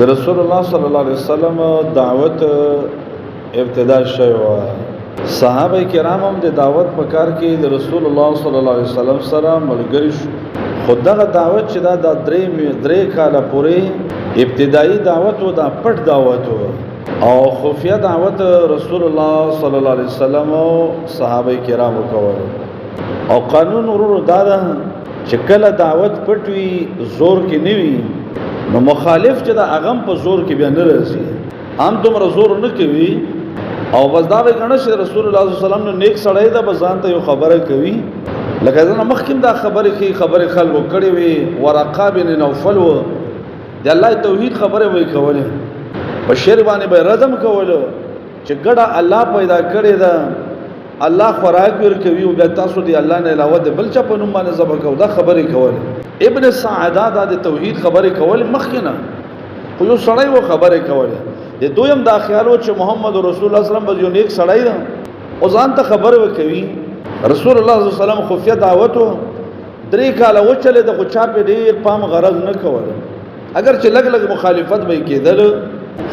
د رسول الله صلی الله علیه وسلم دعوت ابتدا شوه. صحابه کرام هم د دعوت په کار کې د رسول الله صلی الله علیه وسلم سره ملګری شو. خدغه دعوت چې دا د درې کاله پورې ابتدایي دعوت و، دا پټ دعوت و او خفیه دعوت رسول الله صلی الله علیه وسلم او صحابه کرامو کول. او قانون ورو دا ده چې کله دعوت پټ وي، زور کې نه وي، نو مخالف چې دا اغم په زور کې بیا نه راځي، هم دومره زور نه کوي او بس دا به ګڼه چې رسول الله صلی الله علیه وسلم نو نیک سړی دا بزان ته یو خبره کوي. لکه ځنه مخکې دا خبره خلکو کړې وي، ورقه بن نوفل و د الله توحید خبره وای کوله، په شر باندې به رزم کوله چې ګډه الله پیدا کړی دا، الله خوراک ورکوي او بیا تاسو دی الله نه علاوه د بل چا په نوم باندې ذبح کوو، دا خبره کوله. ابن سعاده دا د توحید خبره کول مخکې نه، خو یو سړی و خبره کوله. د دویم دا خیالو چې محمد رسول الله صلی الله علیه وسلم یو نیک سړی دی او ځان ته خبره وکوي. رسول الله صلی الله علیه وسلم خفیه دعوت 3 کاله وچلې د خو چا په ډیر پام غرض نه کوله، اگر چې لګ مخالفت به کېدل،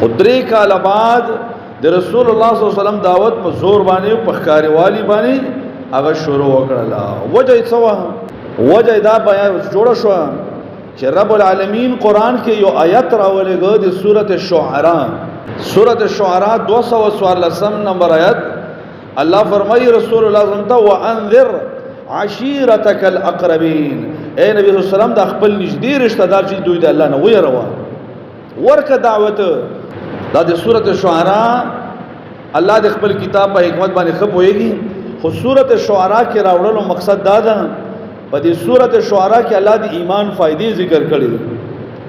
خو 3 کاله بعد د رسول الله صلی الله علیه وسلم دعوت په زور باندې په ښکاریوالي باندې هغه شروع وکړه. وجه دا بیان جوړ شو چې رب العالمین قران کې یو آیت راولېګو د سورته شعراء 214 نمبر آیت. الله فرمایي رسول الله صلی الله علیه وسلم ته وانذر عشیرتک الاقربین، اے نبی صلی الله علیه وسلم د خپل نږدې رشتہ دار چې دوی د الله نه ويروا ورکه دعوت. دا د سورته شعراء الله د خپل کتاب په حکمت باندې خپويږي، خو سورته شعراء کې راوړلو مقصد دا ده په دې سورته شعراء کې الله د ایمان فائدې ذکر کړي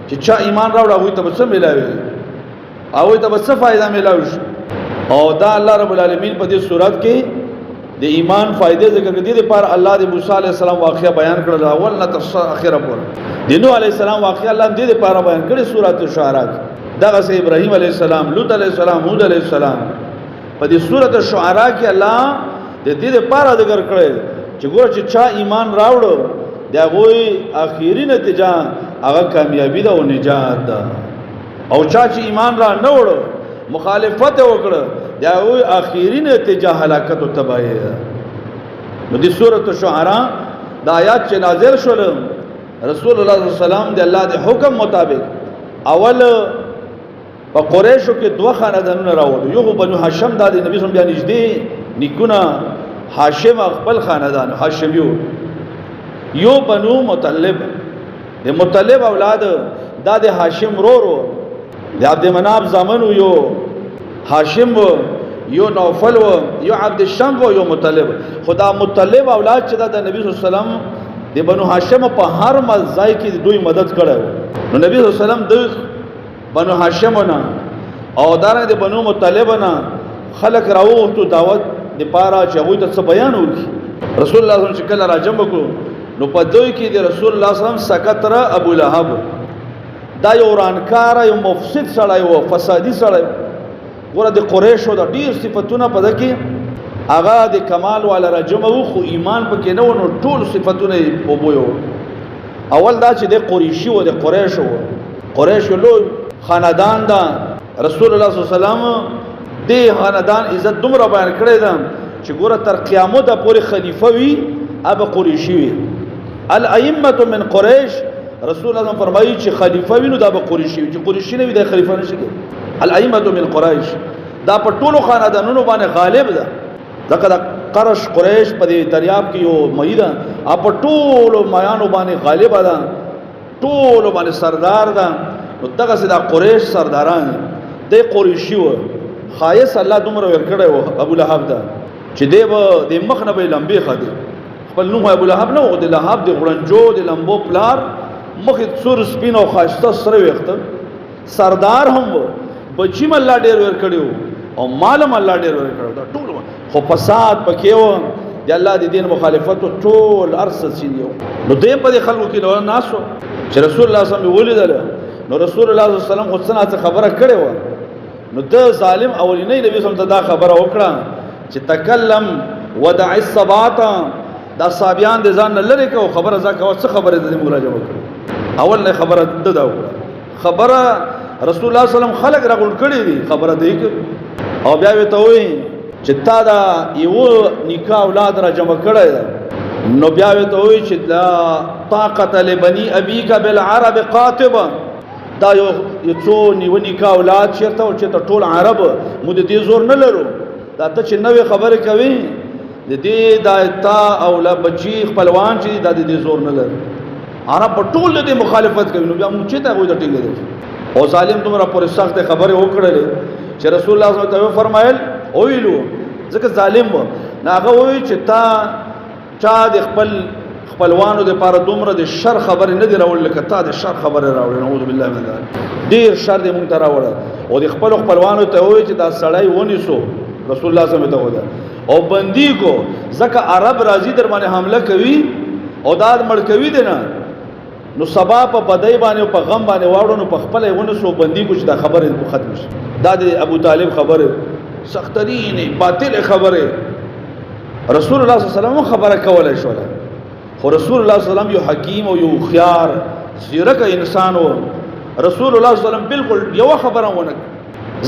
چې چا ایمان راوړ هغه ته څه ملاوي، هغه ته څه فائدہ ملاوي. او دا الله رب العالمین په دې سورات کې د ایمان فائدې ذکر کړي. د پر الله د موسی علی السلام واقعا بیان کړل، اول نه تر اخره پورې د نوح علی السلام واقعا الله دې لپاره بیان کړي سورته شعراء. دغه سه ابراهیم علیه السلام، لوط علیه السلام، هود علیه السلام په دې سورته شعراء کې الله د دې لپاره ذکر کړي چې ګور چې چا ایمان راوړو دا غوي اخیری نتیجه هغه کامیابی ده او نجات ده، او چا چې ایمان را نه وړو مخالفت وکړه دا غوي اخیری نتیجه هلاکت او تباہی ده. نو دې سورته شعراء د آیات چې نازل شول رسول الله صلی الله علیه وسلم د الله د حکم مطابق اول په قریشو کې 2 خاندانونه راوړل. یو بنو هاشم د نبی صلی الله علیه وسلم بیا نږدې نیکونه هاشم خپل خاندان هاشمیو، یو بنو مطلب د مطلب اولاد د هاشم رورو د عبد مناف زامن، یو هاشم یو نوفل یو عبد الشام یو مطلب. خدا مطلب اولاد چې د نبی صلی الله علیه وسلم د بنو هاشم په هر ځای کې دوی مدد کړو. نو نبی صلی الله علیه وسلم د بنو هاشم نه او دارنګ د بنو مطلب نه خلق راوغتو دعوت د پاره چې هغه ته بیان وکړي. رسول الله صلی الله علیه وسلم کله راجم وکړو نو په دوی کې د رسول الله صلی الله علیه وسلم سکتر ابو لهب، دا یو رانکار یو مفسد سړی و، فسادي سړی. ګوره د قریشو د ډیر صفاتونه په دکې هغه د کمال والا راجم وو، خو ایمان پکې نه و، نو ټول صفاتونه په بویو. اول دا چې د قریشي و، د قریشو قریش لوی خاندان دا رسول الله صلی الله علیه وسلم د خاندان عزت دومره بیان کړی دا چې ګوره تر قیامت پورې خلیفہ وي اب قریشی وي. الائمه من قریش رسول الله فرمایي چې خلیفہ وي نو دا به قریشی وي، چې قریشی نه وي د خلیفہ نشي. الائمه من قریش دا په ټولو خاندانونو باندې غالب ده. ځکه دا قرش قریش په دې دریاب کې یو مې ده، په ټولو میانو باندې غالب ده، ټولو باندې سردار ده. نو دغه سره قریش سرداران د قریشی و. خایس الله دومره ورکړی و ابو لهب ده چې دی به د مخ نه به لمبې خدي. خپل نوم ابو لهب نه و، د لهب د غړنجو د لمبو پلار، مخ سور سپین او خاصه سره وخت سردار هم و. بچیم الله ډیر ورکړیو او مالم الله ډیر ورکړو. دا ټول خو فساد پکې و، د الله د دین مخالفت ټول ارسل سینیو. نو دې په خلکو کې نو ناسو چې رسول الله صلی الله علیه وسلم ولیدل، نو رسول الله صلی الله علیه وسلم خو څنګه خبره کړې و. نو د ظالم اولینی نبی صلی الله علیه وسلم دا خبره وکړه چې تکلم ودع الصبات، دا صابیان د ځان لری کو خبره ځکه څه خبره د مراجعه وکړه. اول نه خبره د دا وکړه، خبره رسول الله صلی الله علیه وسلم خلق راغون کړي دي خبره دی او بیا وی ته وی چې تا دا یو نکاح اولاد را جمع کړی دا نو بیا وی ته وی چې لا طاقت لبني ابيك بالعرب قاطبا دا یو څو نیو نکاح اولاد چیرته او چې ټول عرب مو دې زور نه لرو دا ته چې نوې خبره کوي د دې دا تا او لا بچی خپلوان چې دا دې زور نه لري عرب ټول دې مخالفت کوي نو بیا مو چې ته وې د ټینګ دي او ظالم تمره پر سخت خبره وکړلې چې رسول الله صلی الله علیه وسلم فرمایل او ویلو ځکه ظالم ناغه وی چې تا چا د خپلوانو د پاره دومره د شر خبره نه دی راوړل لکه تا د شر خبره راوړل نعوذ بالله من ذلک ډیر شر دې مونږ ته راوړل او د خپلوانو ته وی چې دا سړی ونیسو رسول الله صلی الله علیه وسلم او بندي کو ځکه عرب راضی در باندې حمله کوي او داد مړ کوي دي نه نو سبا په بدای باندې په غم باندې واړو نو په خپل ونه سو بندي کو چې دا خبره ختم شي دا د ابو طالب خبره سخترین باطل خبره رسول الله صلی الله علیه وسلم خبره کوله شو خو رسول الله صلی الله علیه وسلم یو حکیم او یو خيار زیرک انسان و رسول الله صلی الله علیه وسلم بالکل یو خبره ونه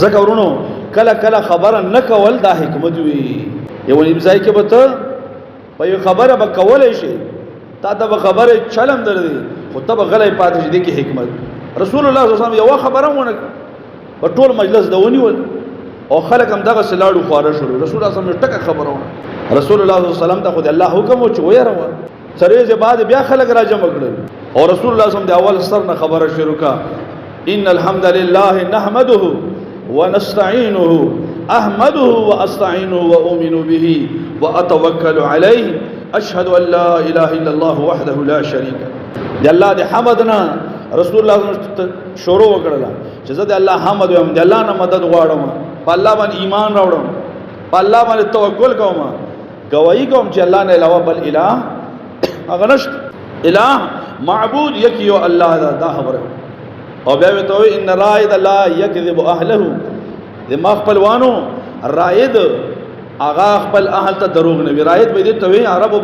ذکرونو کله کله خبره نه کول دا حکمت وی یو امزای کې به ته په یو خبره به کولای شي تا ته به خبره چلم درځي خو ته به غلې پاتې دي کې حکمت رسول الله صلی الله علیه وسلم یو خبره ونه په ټول مجلس د ونیول او خلک هم دغه سلاړو خواره شول رسول الله صلی الله علیه وسلم ټکه خبره ونه رسول الله صلی الله علیه وسلم ته خو د الله حکم او چې وایره سره یې بعد بیا خلک راجم کړل او رسول الله صلی الله علیه وسلم د اول سر نه خبره شروع کا ان الحمد لله نحمده ونستعينه احمده واستعينه واؤمن به واتوكل عليه اشهد ان لا اله الا الله وحده لا شريك له دی الله د حمدنا رسول الله شروع وکړه چې زه د الله حمد وایم د الله نه مدد غواړم په الله باندې ایمان راوړم په الله باندې توکل کوم گواہی کوم چې الله نه علاوه بل اله هغه نشته اله معبود یکی یو الله دا خبره او بیا وی ته ان رائد لا یکذب اهله د ما خپلوانو رائد اغا خپل اهل ته دروغ نه وی رائد به دې ته وی عربو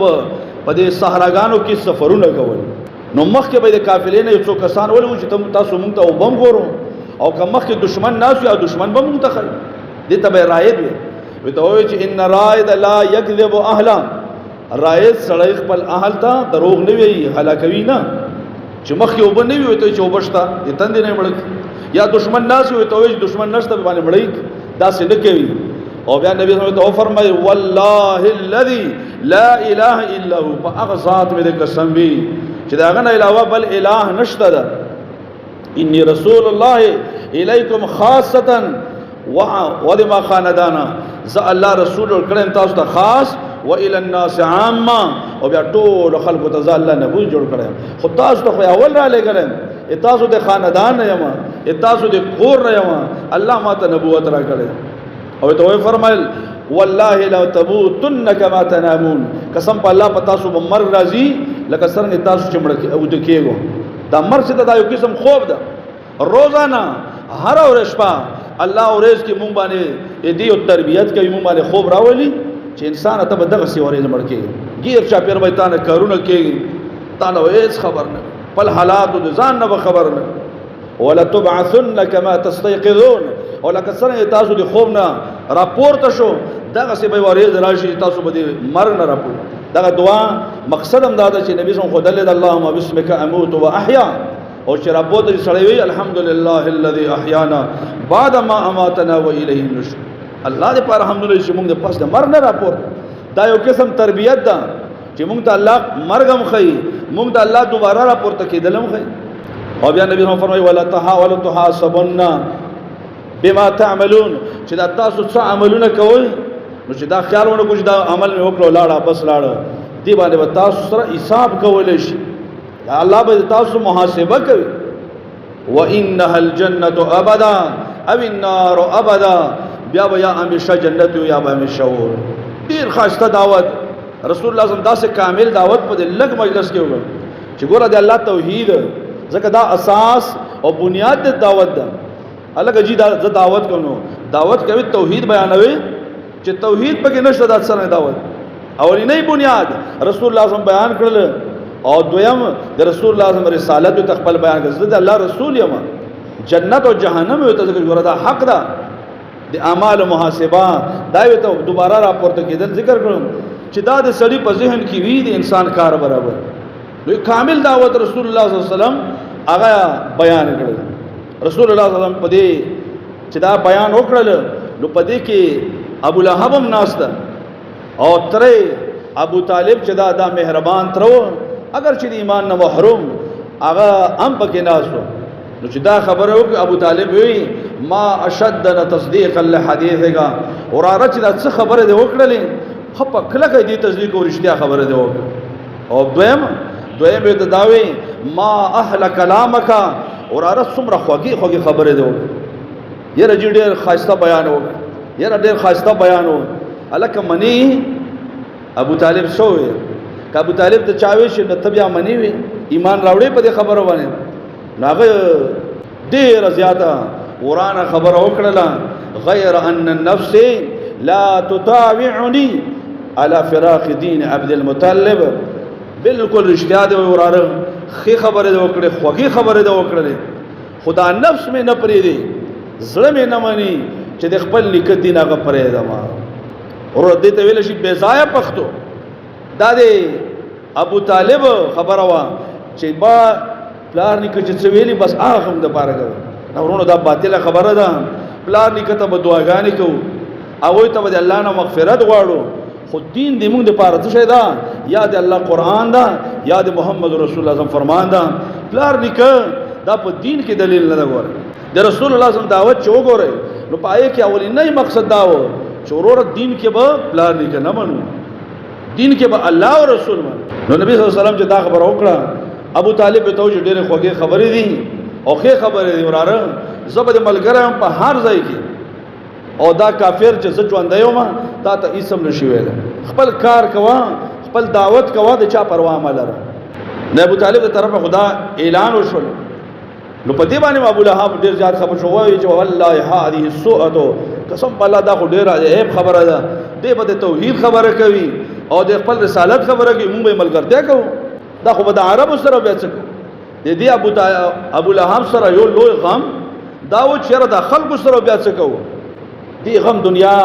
په دې صحراګانو کې سفرونه کول نو مخکې به د قافلې نه یو څو کسان ولو چې تاسو مونږ ته وبم ګورو او که مخکې دشمن ناس یا دشمن به مونږ ته خل دې ته به رائد وي ته وی چې ان رائد لا یکذب اهله رائد سړی خپل اهل ته دروغ نه وی هلاکوي نه چې مخکې وب نه وي ته چې وبشتا دې تند نه مړ یا دشمن ناس وي ته وی دشمن نشته باندې مړی دا څه نه کوي او بیا نبی صلی الله علیه وسلم فرمایي والله الذي لا اله الا هو فاغذات مې قسم وی چې دا غنه علاوه بل اله نشته ده انی رسول الله الیکم خاصه ودما خاندانا ز الله رسول کړم تاسو ته خاص و الى الناس عامه او بیا ټول خلکو ته الله نبوي جوړ کړم خو تاسو ته اول را لګلم تاسو د خاندان نه یم تاسو د کور نه یم الله ماته نبوت را کړی او ته فرمایل والله لو تموتن كما تنامون قسم په الله پتا سو مر راضي لکه څنګه تاسو چمړ کې او د کېګو دا مر څه دا یو قسم خوب ده روزانه هر ورځ شپه الله اورز کې مونږ باندې دې او تربيت کوي مونږ باندې خوب راولي چې انسان ته بدغه سی ورې مړ کې غیر چا پیر وای تا نه کارونه کې تا نه هیڅ خبر نه بل حالات د ځان نه خبر نه ولا تبعثن كما تستيقظون او لکه څنګه تاسو د خوب نه راپورته شو دغه سی به ورې راشي تاسو به مر نه راپور دغه دعا مقصد هم دا چې نبی صلی الله علیه وسلم اللهم بسمک اموت واحیا او چې ربو ته سړی وی الحمدلله الذي احیانا بعد ما اماتنا والیه النشور الله دې پر الحمدلله چې موږ د پاس د مر نه راپور دا یو قسم تربیت ده چې موږ ته الله مرګم خي موږ ته الله دوباره راپورته کېدلم خي او بیا نبی هم فرمایي ولا تحاولوا تحاسبن بما تعملون چې دا تاسو څه عملونه کوئ نو چې دا خیال ونه کوئ دا عمل مې وکړو لاړه بس لاړه دی باندې تاسو سره حساب کولای شي الله به تاسو محاسبه کوي وانها الجنه ابدا او النار ابدا بیا بیا همیشه جنت یا به همیشه اور ډیر خاصه دعوت رسول الله صلی الله علیه وسلم کامل دعوت په لږ مجلس کې وکړ چې ګوره د الله توحید ځکه دا اساس او بنیاد د دعوت ده الګ جی دا دعوت کوو دعوت کوي توحید بیانوي چې توحید پکې نشته د اثر دعوت اولینې بنیاد رسول الله صلی الله علیه وسلم بیان کړل او دویم د رسول الله صلی الله علیه وسلم رسالت او تخپل بیان کړل د الله رسول یم جنت او جهنم یو ته ګوره دا حق ده د اعمال محاسبه دا یو ته دوباره راپورته کېدل ذکر کړم چې دا د سړي په ذهن کې وی د انسان کار برابر دوی کامل دعوت رسول الله صلی الله علیه وسلم هغه بیان کړل رسول الله صلی الله علیه وسلم په دې چې دا بیان وکړل نو په دې کې ابو لهب هم ناست او ترې ابو طالب چې دا مهربان ترو اگر چې ایمان نه محروم هغه هم پکې ناسو نو چې دا خبره وکړه ابو طالب وی ما اشدنا تصدیقا لحدیثک وراره چې دا څه خبره دی وکړلې خپ کله کې دې تصدیق او رښتیا خبره دی وکړه او دویم به داوی ما اهل کلامک وراره څومره خوږی خبره دی وکړه یره ډېر خاصه بیان وکړه یره ډېر خاصه بیان وکړه الکه منی ابو طالب شوې که ابو طالب ته چاوي شي نو تبیا منی وي ایمان راوړې په دې خبره باندې ناغه ډېر زیاته ورانه خبره وکړه غیر ان النفس لا تطاوعني على فراق دين عبد المطلب بالکل رښتیا دی وراره خې خبره وکړه خوږی خبره وکړه خدا نفس مې نه پرې دی زړه مې نه مانی چې د خپل لیک دین هغه پرې دما ور دې ته ویل شي بے ضایع پختو دا دی ابو طالب خبره وا چې با پلار نیکه چې ویلي بس هغه هم د پاره کوي نو ورونو دا باطله خبره ده پلار نیکه ته به دعاګانې کوو او ته به الله نه مغفرت غواړو خو دین دې موږ د پاره څه شي دا یا د الله قران دا یا د محمد رسول الله صم فرمان دا پلار نیکه دا په دین کې دلیل نه غواړي د رسول الله صم دعوت چې وګورئ نو پای کې اولینی مقصد دا و چې ورور دین کې به پلار نیکه نه منو دین کې به الله او رسول منو نو نبی صلی الله علیه وسلم چې دا خبر وکړه ابو طالب ته چې ډېر خوږه خبرې دي او ښه خبرې دي وراره زبد ملګری په هر ځای کې او دا کافر چې څه ژوندایو ما تا ته اسم نشي ویل خپل کار کوا خپل دعوت کوا د چا پروا ملره نه ابو طالب ته طرفه خدا اعلان وشول نو په دې باندې ابو لهب ډېر زیات خبر شو وایي چې والله هذه السوءه قسم بالله دا خو ډېر عیب خبره ده دې به توحید خبره کوي او د خپل رسالت خبره کوي موږ به ملګرتیا کوو دا خو د عربو سره بیا څه د دې ابو لهب سره یو لوی غم دا و چې د خلکو سره بیا څه کوو دی غم دنیا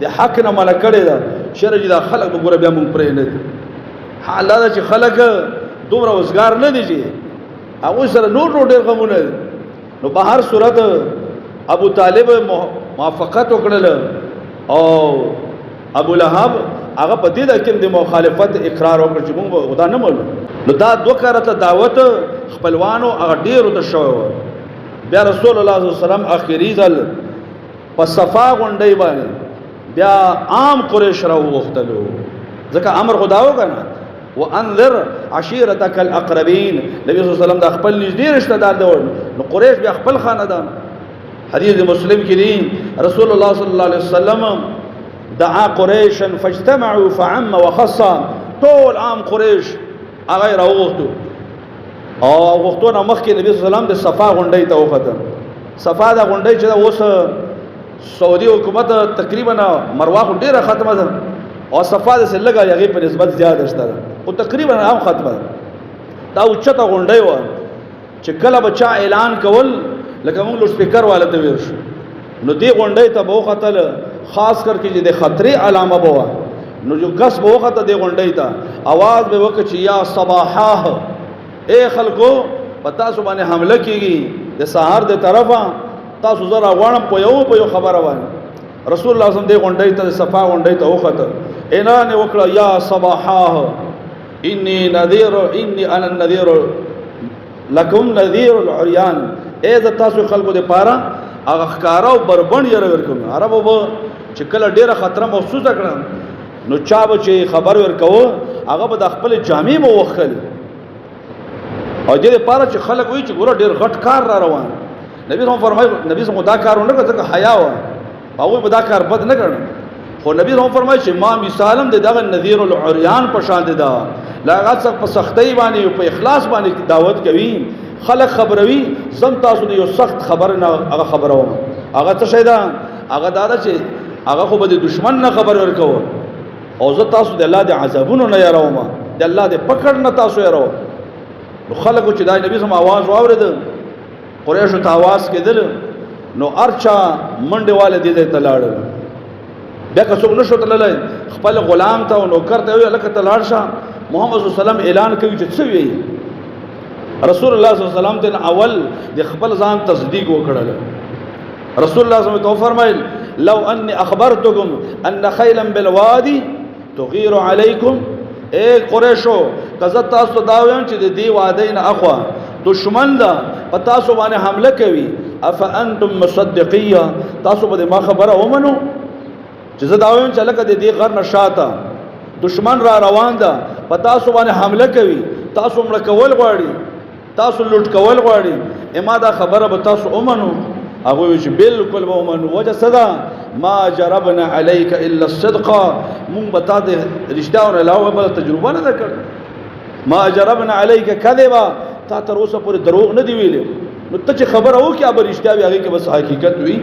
د حق نه ملکړه ده شرج د خلک وګوره بیا مونږ پرې نه دي حال دا چې خلک دومره وزګار نه دي چې هغه سره نور ډېر غمونه نو په هر صورت ابو طالب موافقت وکړل او ابو لهب هغه په دې کې د مخالفت اقرار وکړ چې موږ خدا نه مړو نو دا دوه کارته دعوت خپلوانو هغه ډېر د شو بیا رسول الله صلی الله علیه وسلم اخیری ځل په صفا غونډې باندې بیا عام قریش را وغختلو ځکه امر خدا وکړه وانذر عشيرتك الاقربين نبی صلی الله علیه وسلم د خپل نږدې رشتہ دار دی نو قریش بیا خپل خاندان حدیث مسلم کې دی رسول الله صلی الله علیه وسلم دعا قریشا فاجتمعوا فعم وخص طول عام قریش هغه راوغتو او وختونه مخکې نبی صلی الله علیه وسلم د صفا غونډې ته وخته صفا د غونډې چې اوس سعودي حکومت تقریبا مروه ډیره ختمه ده او صفا د لګا یغه په نسبت زیاده شته او تقریبا هم ختمه دا اوچته غونډې و چې کله بچا اعلان کول لکه موږ لوډ سپیکر والته ویل نو دی غونډې ته به وختل خاص کر کې د خطرې علامه بوا نو جو غس به وخته دی غونډې ته आवाज به وکړي چې یا صباحه اے خلکو پتا سو باندې حمله کیږي د سحر د طرفه تاسو زرا غوړم په یو خبره وای رسول الله صلی الله علیه وسلم د غونډې ته صفا غونډې ته وخته اعلان وکړه یا صباحه انی انا النذير لكم نذير العريان اے د تاسو خلکو د پاره هغه ښکارا او بربند یې ورکوم عربو به چې کله ډیره خطر محسوسه کړم نو چا به چې خبر ورکوه هغه به د خپل جامع مو وخل او دې لپاره چې خلک وایي چې ګوره ډیر غټ کار را روان نبی هم فرمایي نبی هم دا کار نه کوي ځکه حیا و او به دا کار بد نه کړي خو نبی هم فرمایي چې ما مثالم د دغه نذیر العریان په شان دي دا لاغت څخه په سختۍ باندې او په اخلاص باندې دعوت کوي خلک خبروي زم تاسو د یو سخت خبر نه هغه خبرو هغه څه شي دا هغه دا چې هغه خو به د دشمن نه خبر ورکو او زه تاسو د الله د عذابونو نه يروم د الله د پکړ نه تاسو يرو نو خلکو چې دا نبی سم आवाज واورید قریشو ته आवाज کېدل نو ارچا منډه والے دې ته لاړل بیا که څوک نشو تللی خپل غلام ته او نوکر ته وی لکه ته لاړ شه محمد صلی الله علیه وسلم اعلان کوي چې څه وی رسول الله صلی الله علیه وسلم ته اول د خپل ځان تصدیق وکړل رسول الله صلی الله علیه وسلم فرمایل لو اني اخبرتكم ان خيلا بالوادي تغير عليكم اے قریشو کزه تاسو دا وایم چې د دې وادي نه اخوا دشمن دا پتا سو باندې حمله کوي افانتم مصدقيه تاسو به ما خبره ومنو چې زه دا وایم چې لکه د دې غر نشاته دشمن را روان ده پتا سو باندې حمله کوي تاسو مړ کول غواړي تاسو لوټ کول غواړي اما دا خبره به تاسو ومنو هغه چې بالکل به ومنو وجه صدا ما جربنا عليك الا الصدق مون بتا د رشتہ او علاوه بل تجربه نه کړ ما جربنا عليك كذبا تا تر اوسه پورې دروغ نه دی ویلې نو ته چې خبره وکي ابر رشتہ بیا هغه کې بس حقیقت وي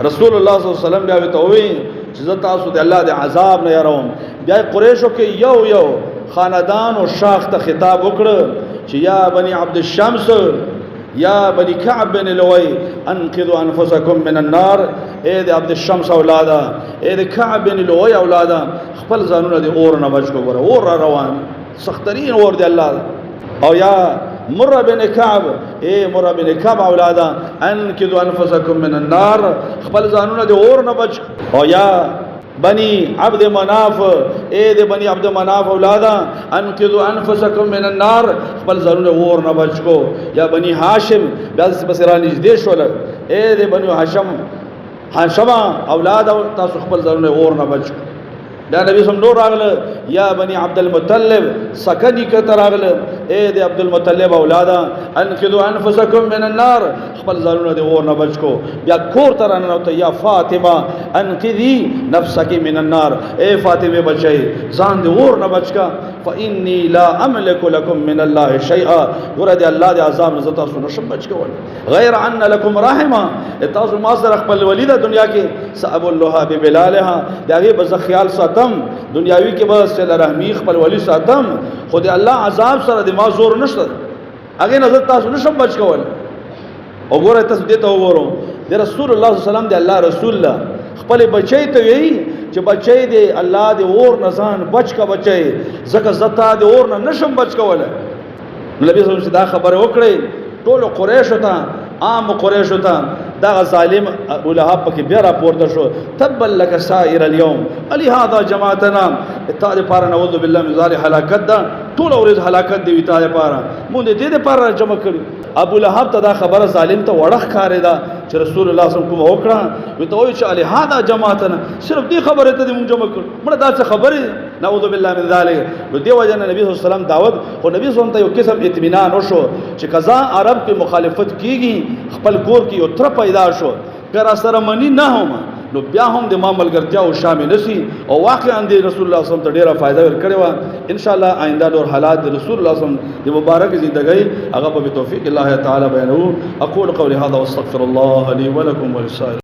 رسول الله صلی الله علیه وسلم بیا ته وی چې تاسو د الله د عذاب نه يروم بیا قریشو کې یو خاندان او شاخ ته خطاب وکړ چې یا بني عبد الشمس یا بني كعب بن لؤي انقذوا انفسكم من النار اے د عبد الشمس اولادا اے د كعب بن لؤي اولادا خپل ځانونه د اور نه بچ کو غره اور روان سخترین اور دی الله او یا مر بن كعب اے مر بن كعب اولادا انقذوا انفسكم من النار خپل ځانونه د اور نه بچ او یا بني عبد مناف اے د بني عبد مناف اولادا انقذوا انفسكم من النار خپل ځانونه اور نه بچ کو یا بني هاشم بیا بسرانی دې شول اے د بني هاشم اولاد تاسو خپل ځانونه اور نه بچ کو دا نبی سم نور راغله یا بني عبد المطلب سکنی کتر راغله اے د عبد المطلب اولادا انقذوا انفسكم من النار خپل ځانونه د اور نه بچ کو بیا کور تر نه ته یا فاطمه انقذي نفسك من النار اے فاطمه بچي ځان د اور نه بچ کا فاني لا املك لكم من الله شيئا ورد الله د عذاب نزت تاسو نشم بچ کول غیر ان لكم رحمه تاسو ما سره خپل ولید دنیا کې صاحب الله ببلالها دغه بز خیال ساتم دنیاوی کې بس صلی رحمی خپل ولی ساتم خو د الله عذاب سره د ما زور نشته هغه نظر تاسو نشم بچ کول وګوره تاسو دې ته وګورئ د رسول الله صلی الله علیه وسلم د الله رسول الله خپل بچی ته وی چې بچی دی الله د اور نزان بچ کا بچی زکه زتا د اور نه نشم بچ کوله نبی صلی الله علیه وسلم دا خبره وکړي ټول قریش ته عام قریش ته دا ظالم ابو لهب پکې بیا راپورته شو تبل لك سائر اليوم علي هذا جماعتنا اتاد پار نعوذ بالله من ذلك هلاکت دا ټول اورز هلاکت دی وتاه پار مونږ دې پار جمع کړی ابو لهب ته دا خبره ظالم ته وړخ کاری دا چې رسول الله صلی الله علیه وسلم کوم وکړه وي ته وای چې علي هذا جماعتنا صرف دې خبره ته مونږ جمع کړ مړه دا څه خبره نعوذ بالله من ذلك نو دی وجه نبی صلی الله علیه وسلم دعوت او نبی صلی الله علیه وسلم ته یو قسم اطمینان وشو چې قضا عرب کې مخالفت کیږي خپل کور کې یو تر پیدا شو ګر سره منی نه هم نو بیا هم د ما ملګرتیا او شامل نشي او واقعا د رسول الله صلی الله علیه وسلم ته ډیره فائدہ ورکړې و ان شاء الله آئنده نور حالات د رسول الله صلی الله علیه وسلم د مبارک زندګۍ هغه په توفیق الله تعالی بیانو اقول قولي هذا واستغفر الله لي ولكم ولسائر